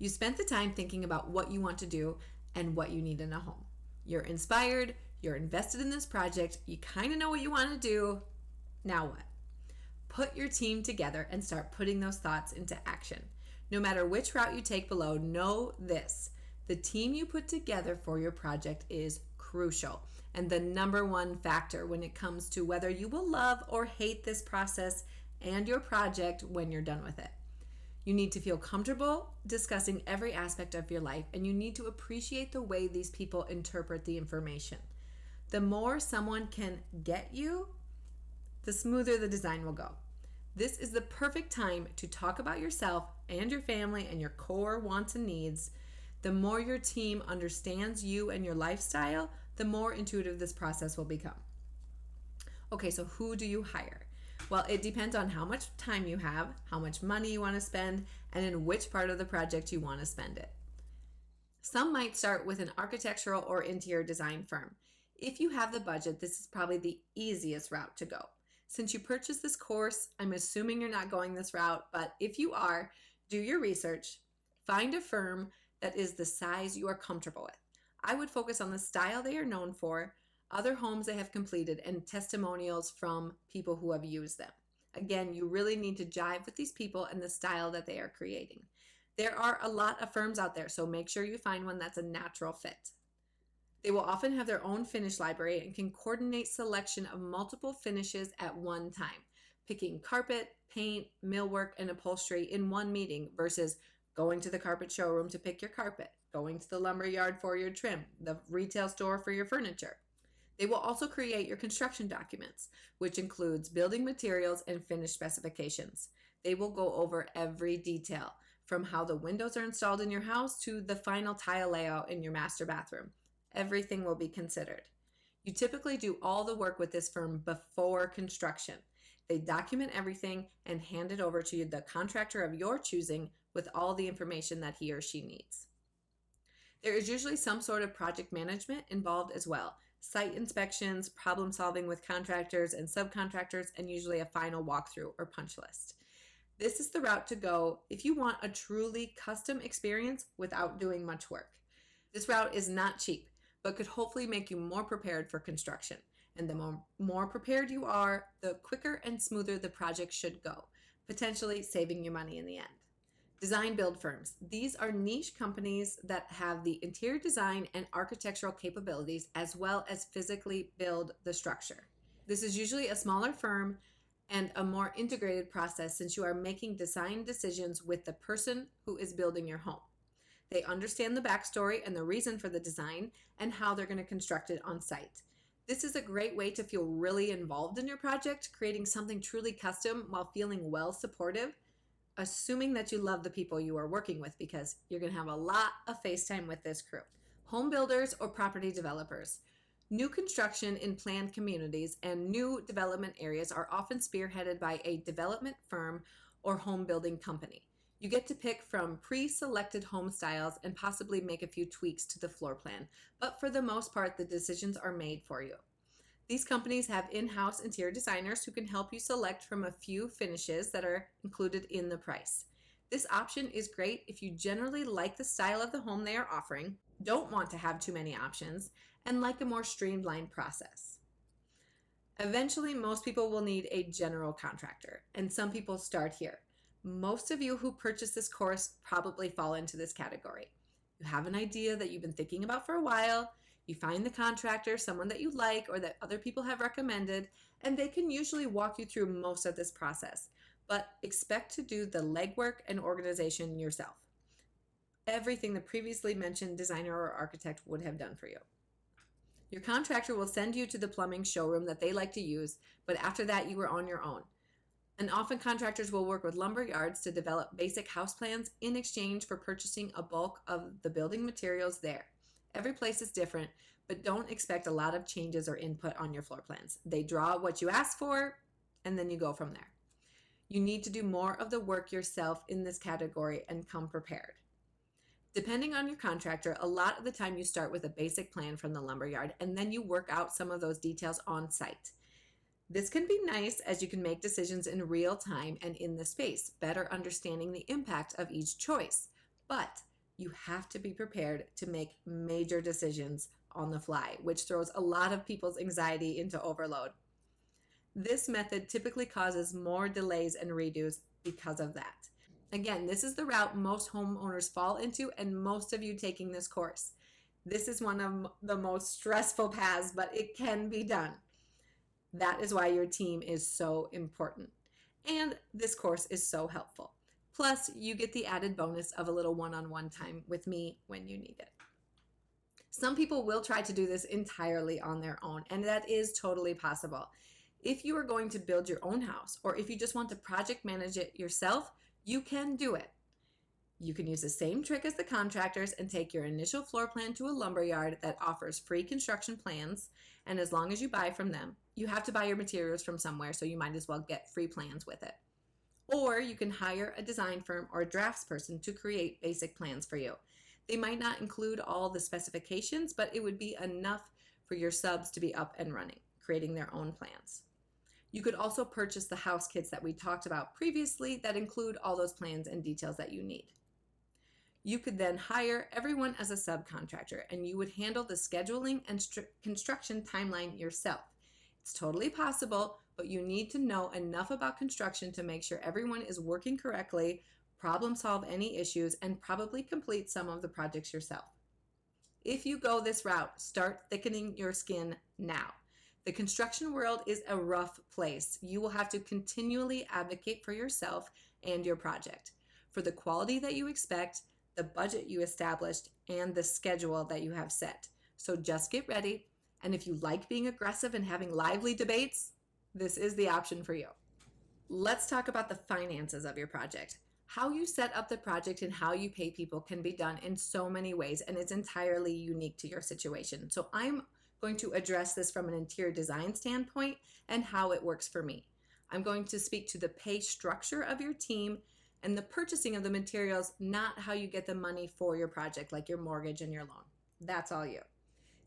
You spent the time thinking about what you want to do and what you need in a home. You're inspired, you're invested in this project, you kind of know what you want to do. Now what? Put your team together and start putting those thoughts into action. No matter which route you take below, know this. The team you put together for your project is crucial and the number one factor when it comes to whether you will love or hate this process and your project when you're done with it. You need to feel comfortable discussing every aspect of your life, and you need to appreciate the way these people interpret the information. The more someone can get you, the smoother the design will go. This is the perfect time to talk about yourself and your family and your core wants and needs. The more your team understands you and your lifestyle, the more intuitive this process will become. Okay, so who do you hire? Well, it depends on how much time you have, how much money you want to spend, and in which part of the project you want to spend it. Some might start with an architectural or interior design firm. If you have the budget, this is probably the easiest route to go. Since you purchased this course, I'm assuming you're not going this route, but if you are, do your research. Find a firm that is the size you are comfortable with. I would focus on the style they are known for, other homes they have completed, and testimonials from people who have used them. Again, you really need to jive with these people and the style that they are creating. There are a lot of firms out there, so make sure you find one that's a natural fit. They will often have their own finish library and can coordinate selection of multiple finishes at one time, picking carpet, paint, millwork, and upholstery in one meeting versus going to the carpet showroom to pick your carpet, going to the lumber yard for your trim, the retail store for your furniture. They will also create your construction documents, which includes building materials and finish specifications. They will go over every detail, from how the windows are installed in your house to the final tile layout in your master bathroom. Everything will be considered. You typically do all the work with this firm before construction. They document everything and hand it over to the contractor of your choosing with all the information that he or she needs. There is usually some sort of project management involved as well. Site inspections, problem solving with contractors and subcontractors, and usually a final walkthrough or punch list. This is the route to go if you want a truly custom experience without doing much work. This route is not cheap, but could hopefully make you more prepared for construction. And the more prepared you are, the quicker and smoother the project should go, potentially saving you money in the end. Design build firms. These are niche companies that have the interior design and architectural capabilities as well as physically build the structure. This is usually a smaller firm and a more integrated process since you are making design decisions with the person who is building your home. They understand the backstory and the reason for the design and how they're going to construct it on site. This is a great way to feel really involved in your project, creating something truly custom while feeling well supportive, assuming that you love the people you are working with because you're going to have a lot of face time with this crew. Home builders or property developers. New construction in planned communities and new development areas are often spearheaded by a development firm or home building company. You get to pick from pre-selected home styles and possibly make a few tweaks to the floor plan, but for the most part, the decisions are made for you. These companies have in-house interior designers who can help you select from a few finishes that are included in the price. This option is great if you generally like the style of the home they are offering, don't want to have too many options, and like a more streamlined process. Eventually, most people will need a general contractor, and some people start here. Most of you who purchase this course probably fall into this category. You have an idea that you've been thinking about for a while. You find the contractor, someone that you like or that other people have recommended, and they can usually walk you through most of this process. But expect to do the legwork and organization yourself. Everything the previously mentioned designer or architect would have done for you. Your contractor will send you to the plumbing showroom that they like to use, but after that you are on your own. And often contractors will work with lumber yards to develop basic house plans in exchange for purchasing a bulk of the building materials there. Every place is different, but don't expect a lot of changes or input on your floor plans. They draw what you ask for, and then you go from there. You need to do more of the work yourself in this category and come prepared. Depending on your contractor, a lot of the time you start with a basic plan from the lumberyard, and then you work out some of those details on site. This can be nice as you can make decisions in real time and in the space, better understanding the impact of each choice. But you have to be prepared to make major decisions on the fly, which throws a lot of people's anxiety into overload. This method typically causes more delays and redos because of that. Again, this is the route most homeowners fall into, and most of you taking this course. This is one of the most stressful paths, but it can be done. That is why your team is so important. And this course is so helpful. Plus, you get the added bonus of a little one-on-one time with me when you need it. Some people will try to do this entirely on their own, and that is totally possible. If you are going to build your own house, or if you just want to project manage it yourself, you can do it. You can use the same trick as the contractors and take your initial floor plan to a lumberyard that offers free construction plans, and as long as you buy from them, you have to buy your materials from somewhere, so you might as well get free plans with it. Or you can hire a design firm or a draftsperson to create basic plans for you. They might not include all the specifications, but it would be enough for your subs to be up and running, creating their own plans. You could also purchase the house kits that we talked about previously that include all those plans and details that you need. You could then hire everyone as a subcontractor, and you would handle the scheduling and construction timeline yourself. It's totally possible, but you need to know enough about construction to make sure everyone is working correctly, problem solve any issues, and probably complete some of the projects yourself. If you go this route, start thickening your skin now. The construction world is a rough place. You will have to continually advocate for yourself and your project, for the quality that you expect, the budget you established, and the schedule that you have set. So just get ready. And if you like being aggressive and having lively debates, this is the option for you. Let's talk about the finances of your project. How you set up the project and how you pay people can be done in so many ways, and it's entirely unique to your situation. So I'm going to address this from an interior design standpoint and how it works for me. I'm going to speak to the pay structure of your team and the purchasing of the materials, not how you get the money for your project, like your mortgage and your loan. That's all you.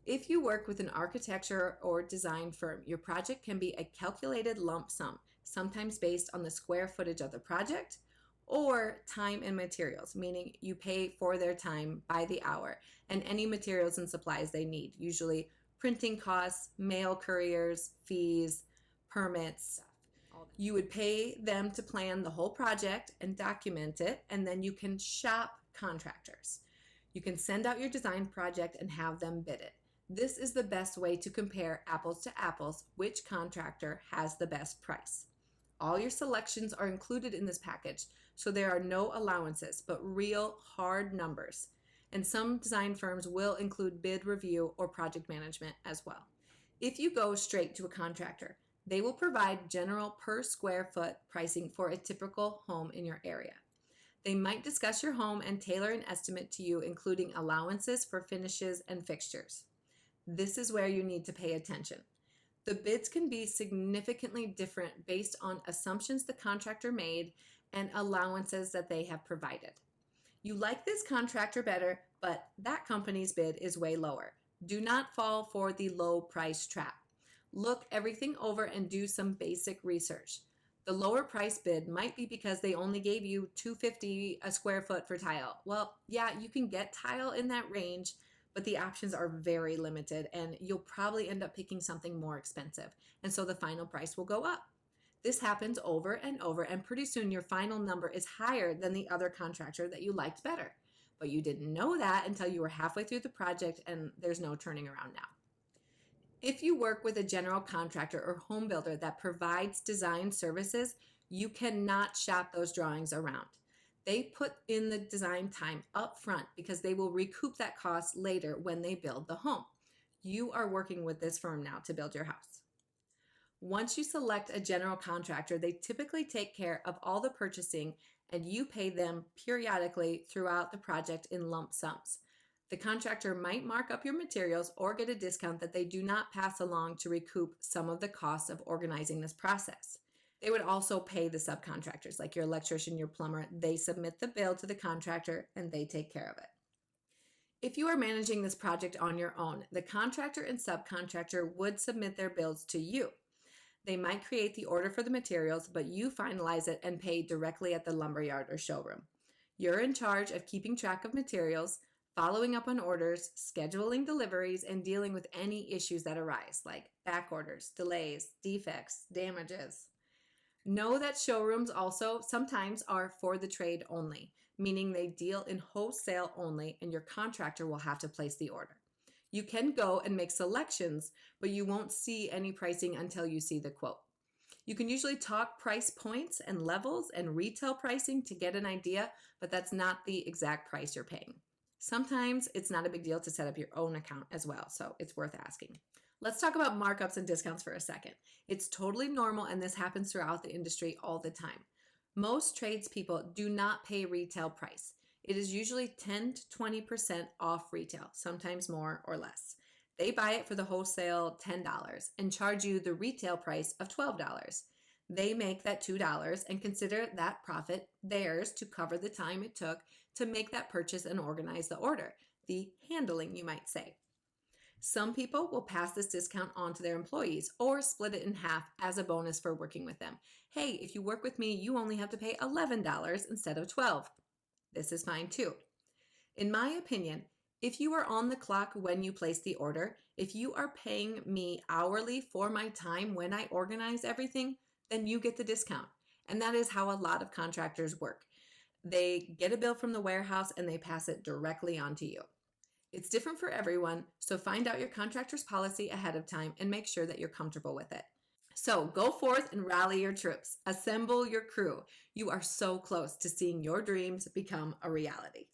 If you work with an architecture or design firm, your project can be a calculated lump sum, sometimes based on the square footage of the project, or time and materials, meaning you pay for their time by the hour and any materials and supplies they need, usually printing costs, mail couriers, fees, permits. You would pay them to plan the whole project and document it, and then you can shop contractors. You can send out your design project and have them bid it. This is the best way to compare apples to apples, which contractor has the best price. All your selections are included in this package, so there are no allowances, but real hard numbers. And some design firms will include bid review or project management as well. If you go straight to a contractor, they will provide general per square foot pricing for a typical home in your area. They might discuss your home and tailor an estimate to you, including allowances for finishes and fixtures. This is where you need to pay attention. The bids can be significantly different based on assumptions the contractor made and allowances that they have provided. You like this contractor better, but that company's bid is way lower. Do not fall for the low price trap. Look everything over and do some basic research. The lower price bid might be because they only gave you $250 a square foot for tile. Well, yeah, you can get tile in that range, but the options are very limited and you'll probably end up picking something more expensive. And so the final price will go up. This happens over and over, and pretty soon your final number is higher than the other contractor that you liked better. But you didn't know that until you were halfway through the project, and there's no turning around now. If you work with a general contractor or home builder that provides design services, you cannot shop those drawings around. They put in the design time up front because they will recoup that cost later when they build the home. You are working with this firm now to build your house. Once you select a general contractor, they typically take care of all the purchasing and you pay them periodically throughout the project in lump sums. The contractor might mark up your materials or get a discount that they do not pass along to recoup some of the costs of organizing this process. They would also pay the subcontractors, like your electrician, your plumber. They submit the bill to the contractor and they take care of it. If you are managing this project on your own, the contractor and subcontractor would submit their bills to you. They might create the order for the materials, but you finalize it and pay directly at the lumberyard or showroom. You're in charge of keeping track of materials, following up on orders, scheduling deliveries, and dealing with any issues that arise, like back orders, delays, defects, damages. Know that showrooms also sometimes are for the trade only, meaning they deal in wholesale only and your contractor will have to place the order. You can go and make selections, but you won't see any pricing until you see the quote. You can usually talk price points and levels and retail pricing to get an idea, but that's not the exact price you're paying. Sometimes it's not a big deal to set up your own account as well, so it's worth asking. Let's talk about markups and discounts for a second. It's totally normal, and this happens throughout the industry all the time. Most tradespeople do not pay retail price. It is usually 10 to 20% off retail, sometimes more or less. They buy it for the wholesale $10 and charge you the retail price of $12. They make that $2 and consider that profit theirs to cover the time it took to make that purchase and organize the order, the handling, you might say. Some people will pass this discount on to their employees or split it in half as a bonus for working with them. Hey, if you work with me, you only have to pay $11 instead of $12. This is fine too. In my opinion, if you are on the clock when you place the order, if you are paying me hourly for my time when I organize everything, then you get the discount. And that is how a lot of contractors work. They get a bill from the warehouse and they pass it directly on to you. It's different for everyone, so find out your contractor's policy ahead of time and make sure that you're comfortable with it. So go forth and rally your troops. Assemble your crew. You are so close to seeing your dreams become a reality.